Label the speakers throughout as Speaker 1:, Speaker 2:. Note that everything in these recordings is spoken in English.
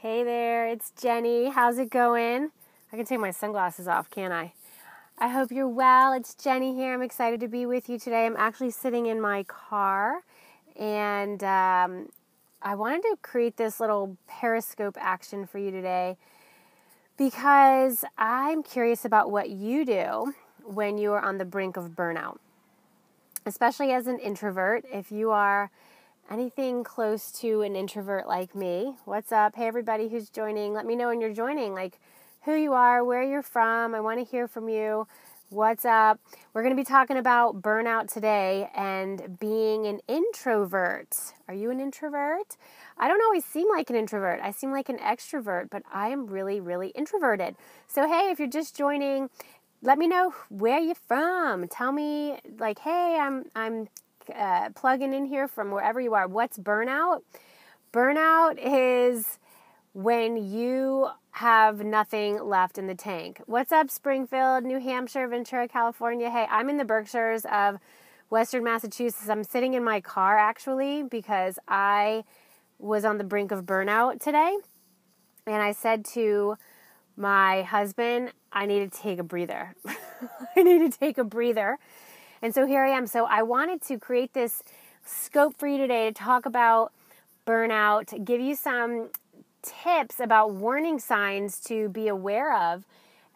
Speaker 1: Hey there, it's Jenny. How's it going? I can take my sunglasses off, can't I? I hope you're well. It's Jenny here. I'm excited to be with you today. I'm actually sitting in my car, and I wanted to create this little Periscope action for you today because I'm curious about what you do when you are on the brink of burnout, especially as an introvert. If you are anything close to an introvert like me, what's up? Hey, everybody who's joining, let me know when you're joining, like who you are, where you're from. I want to hear from you. What's up? We're going to be talking about burnout today and being an introvert. Are you an introvert? I don't always seem like an introvert. I seem like an extrovert, but I am really, really introverted. So, hey, if you're just joining, let me know where you're from. Tell me, like, hey, I'm plugging in here from wherever you are. What's burnout? Burnout is when you have nothing left in the tank. What's up, Springfield, New Hampshire, Ventura, California? Hey, I'm in the Berkshires of Western Massachusetts. I'm sitting in my car, actually, because I was on the brink of burnout today. And I said to my husband, I need to take a breather. I need to take a breather. And so here I am. So I wanted to create this scope for you today to talk about burnout, give you some tips about warning signs to be aware of,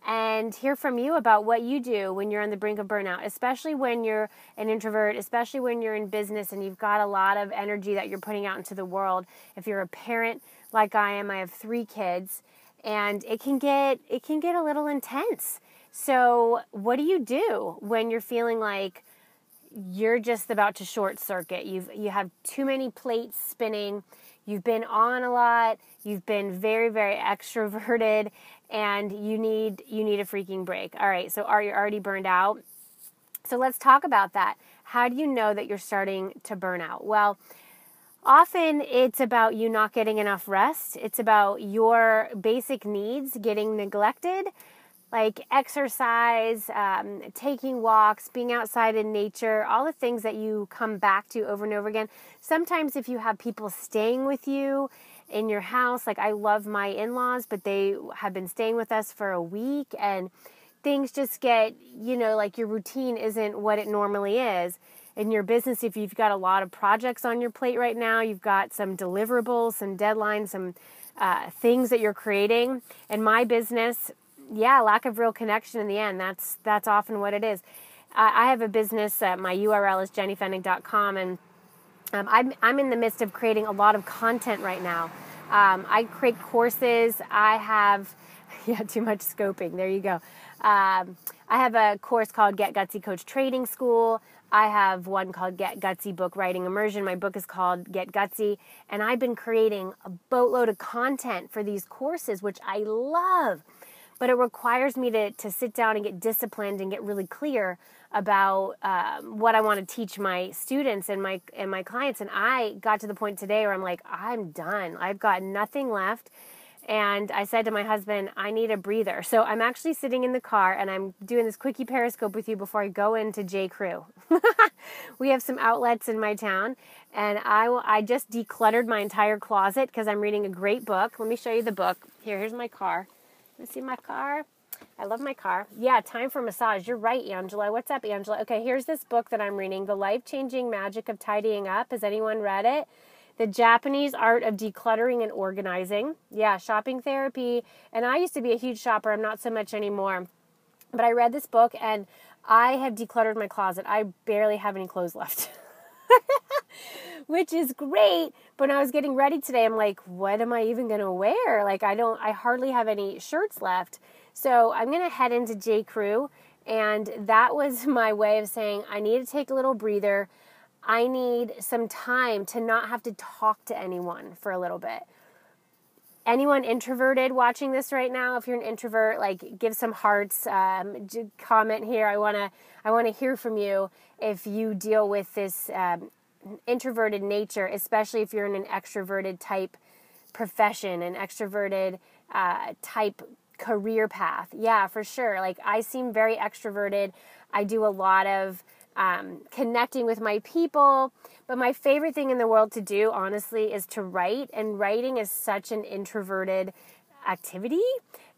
Speaker 1: and hear from you about what you do when you're on the brink of burnout, especially when you're an introvert, especially when you're in business and you've got a lot of energy that you're putting out into the world. If you're a parent like I am, I have 3 kids, and it can get a little intense. So what do you do when you're feeling like you're just about to short circuit? You have too many plates spinning. You've been on a lot. You've been very, very extroverted, and you need a freaking break. All right, so are you already burned out? So let's talk about that. How do you know that you're starting to burn out? Well, often it's about you not getting enough rest. It's about your basic needs getting neglected, like exercise, taking walks, being outside in nature, all the things that you come back to over and over again. Sometimes if you have people staying with you in your house, like I love my in-laws, but they have been staying with us for a week, and things just get, like your routine isn't what it normally is. In your business, if you've got a lot of projects on your plate right now, you've got some deliverables, some deadlines, some things that you're creating. In my business, lack of real connection in the end. That's often what it is. I have a business. My URL is jennyfennig.com, and I'm in the midst of creating a lot of content right now. I create courses. I have, too much scoping. There you go. I have a course called Get Gutsy Coach Trading School. I have one called Get Gutsy Book Writing Immersion. My book is called Get Gutsy, and I've been creating a boatload of content for these courses, which I love. But it requires me to sit down and get disciplined and get really clear about what I want to teach my students and my clients. And I got to the point today where I'm like, I'm done. I've got nothing left. And I said to my husband, I need a breather. So I'm actually sitting in the car, and I'm doing this quickie Periscope with you before I go into J. Crew. We have some outlets in my town, and I just decluttered my entire closet because I'm reading a great book. Let me show you the book. Here's my car. Let's see my car. I love my car. Yeah, time for massage. You're right, Angela. What's up, Angela? Okay, here's this book that I'm reading, The Life-Changing Magic of Tidying Up. Has anyone read it? The Japanese Art of Decluttering and Organizing. Yeah, shopping therapy. And I used to be a huge shopper. I'm not so much anymore. But I read this book, and I have decluttered my closet. I barely have any clothes left. Which is great. But when I was getting ready today, I'm like, what am I even going to wear? Like, I hardly have any shirts left. So I'm going to head into J. Crew. And that was my way of saying, I need to take a little breather. I need some time to not have to talk to anyone for a little bit. Anyone introverted watching this right now? If you're an introvert, like, give some hearts, comment here. I want to hear from you if you deal with this introverted nature, especially if you're in an extroverted type profession, an extroverted type career path. Yeah, for sure. Like, I seem very extroverted. I do a lot of connecting with my people. But my favorite thing in the world to do, honestly, is to write. And writing is such an introverted activity,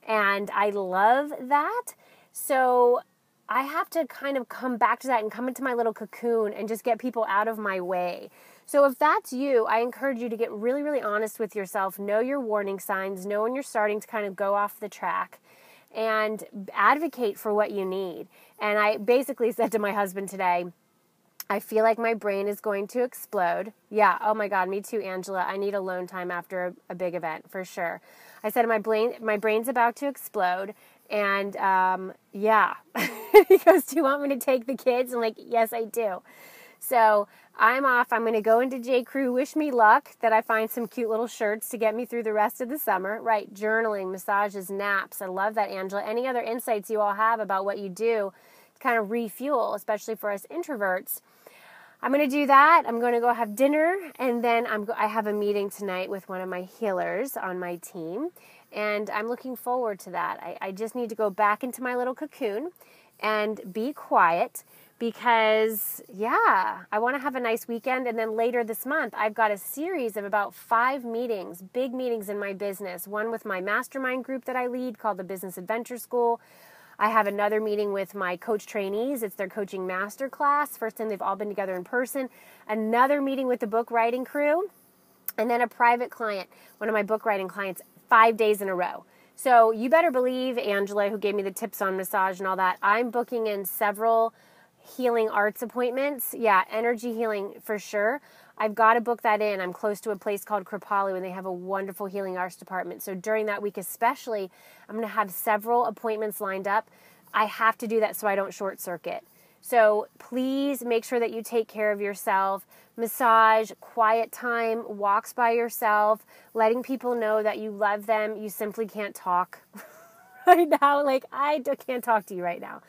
Speaker 1: and I love that. So I have to kind of come back to that and come into my little cocoon and just get people out of my way. So if that's you, I encourage you to get really, really honest with yourself. Know your warning signs. Know when you're starting to kind of go off the track, and advocate for what you need. And I basically said to my husband today, I feel like my brain is going to explode. Yeah, oh my God, me too, Angela. I need alone time after a big event, for sure. I said my brain's about to explode. And yeah, he goes, do you want me to take the kids? I'm like, yes, I do. So I'm off. I'm going to go into J. Crew. Wish me luck that I find some cute little shirts to get me through the rest of the summer. Right, journaling, massages, naps. I love that, Angela. Any other insights you all have about what you do to kind of refuel, especially for us introverts? I'm going to do that. I'm going to go have dinner, and then I have a meeting tonight with one of my healers on my team, and I'm looking forward to that. I just need to go back into my little cocoon and be quiet because, yeah, I want to have a nice weekend. And then later this month, I've got a series of about 5 meetings, big meetings in my business, one with my mastermind group that I lead called the Business Adventure School. I have another meeting with my coach trainees. It's their coaching masterclass. First time they've all been together in person. Another meeting with the book writing crew. And then a private client, one of my book writing clients, 5 days in a row. So you better believe, Angela, who gave me the tips on massage and all that, I'm booking in several healing arts appointments. Yeah, energy healing for sure. I've got to book that in. I'm close to a place called Kripalu, and they have a wonderful healing arts department. So during that week especially, I'm going to have several appointments lined up. I have to do that so I don't short circuit. So please make sure that you take care of yourself. Massage, quiet time, walks by yourself, letting people know that you love them. You simply can't talk right now. Like, I can't talk to you right now.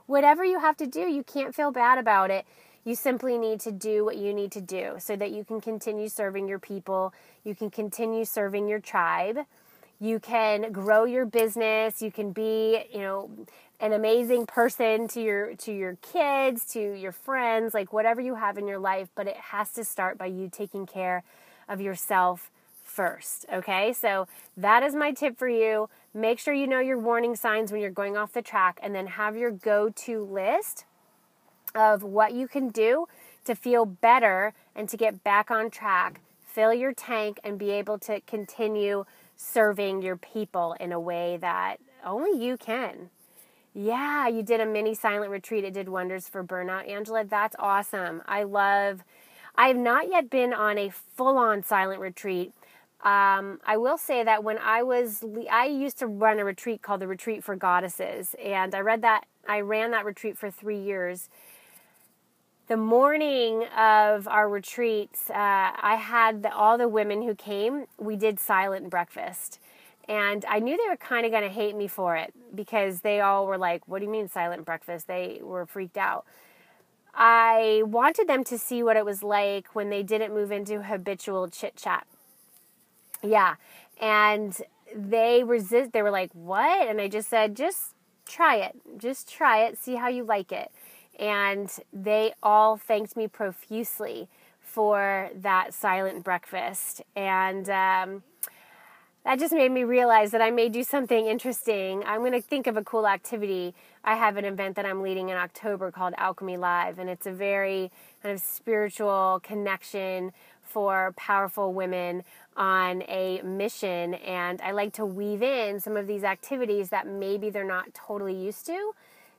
Speaker 1: Whatever you have to do, you can't feel bad about it. You simply need to do what you need to do so that you can continue serving your people. You can continue serving your tribe. You can grow your business. You can be, an amazing person to your kids, to your friends, like whatever you have in your life. But it has to start by you taking care of yourself first. Okay, so that is my tip for you. Make sure you know your warning signs when you're going off the track, and then have your go-to list of what you can do to feel better and to get back on track, fill your tank, and be able to continue serving your people in a way that only you can. Yeah, you did a mini silent retreat. It did wonders for burnout, Angela. That's awesome. I have not yet been on a full-on silent retreat. I will say that when I used to run a retreat called the Retreat for Goddesses, and I ran that retreat for 3 years. The morning of our retreats, I had all the women who came, we did silent breakfast. And I knew they were kind of going to hate me for it because they all were like, what do you mean silent breakfast? They were freaked out. I wanted them to see what it was like when they didn't move into habitual chit-chat. Yeah. And they were like, what? And I just said, just try it. Just try it. See how you like it. And they all thanked me profusely for that silent breakfast. And that just made me realize that I may do something interesting. I'm going to think of a cool activity. I have an event that I'm leading in October called Alchemy Live, and it's a very kind of spiritual connection for powerful women on a mission. And I like to weave in some of these activities that maybe they're not totally used to,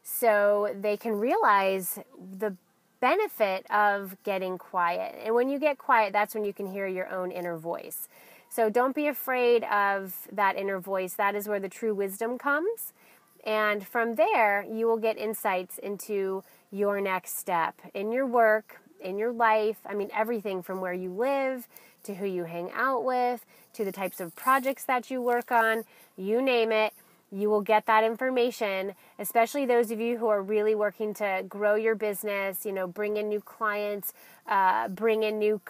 Speaker 1: so they can realize the benefit of getting quiet. And when you get quiet, that's when you can hear your own inner voice. So don't be afraid of that inner voice. That is where the true wisdom comes. And from there, you will get insights into your next step in your work, in your life. I mean, everything from where you live to who you hang out with, to the types of projects that you work on, you name it. You will get that information, especially those of you who are really working to grow your business, bring in new clients, bring in new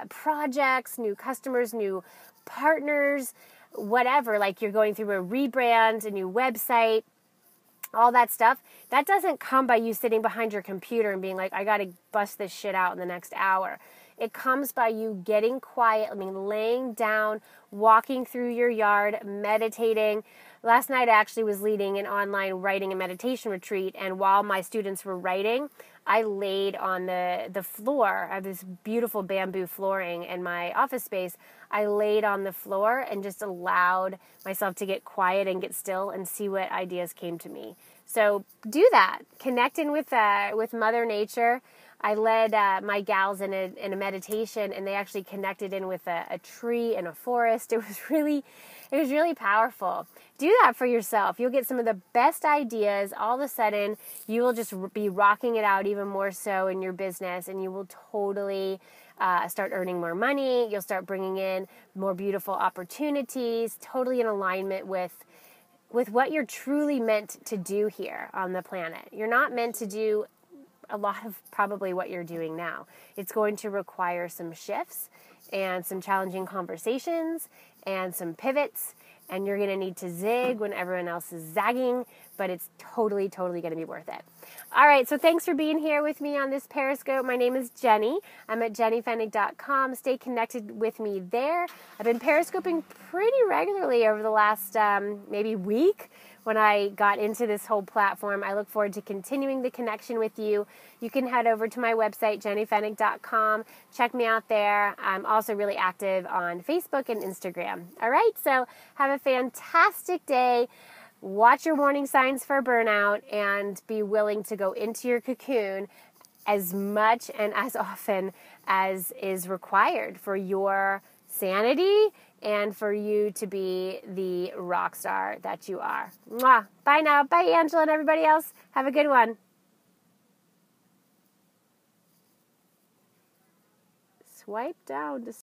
Speaker 1: projects, new customers, new partners, whatever, like you're going through a rebrand, a new website. all that stuff, that doesn't come by you sitting behind your computer and being like, I got to bust this shit out in the next hour. It comes by you getting quiet, laying down, walking through your yard, meditating. Last night I actually was leading an online writing and meditation retreat, and while my students were writing, I laid on the floor. I have this beautiful bamboo flooring in my office space. I laid on the floor and just allowed myself to get quiet and get still and see what ideas came to me. So do that. Connect in with Mother Nature. I led my gals in a meditation, and they actually connected in with a tree in a forest. It was really powerful. Do that for yourself. You'll get some of the best ideas. All of a sudden, you will just be rocking it out even more so in your business, and you will totally start earning more money. You'll start bringing in more beautiful opportunities, totally in alignment with what you're truly meant to do here on the planet. You're not meant to do a lot of probably what you're doing now. It's going to require some shifts and some challenging conversations and some pivots, and you're going to need to zig when everyone else is zagging, but it's totally going to be worth it. All right, so thanks for being here with me on this Periscope. My name is Jenny. I'm at jennyfennig.com. Stay connected with me there. I've been Periscoping pretty regularly over the last maybe week. When I got into this whole platform, I look forward to continuing the connection with you. You can head over to my website, jennyfennig.com. Check me out there. I'm also really active on Facebook and Instagram. All right, so have a fantastic day. Watch your warning signs for burnout and be willing to go into your cocoon as much and as often as is required for your sanity and for you to be the rock star that you are. Mwah. Bye now. Bye, Angela and everybody else. Have a good one. Swipe down to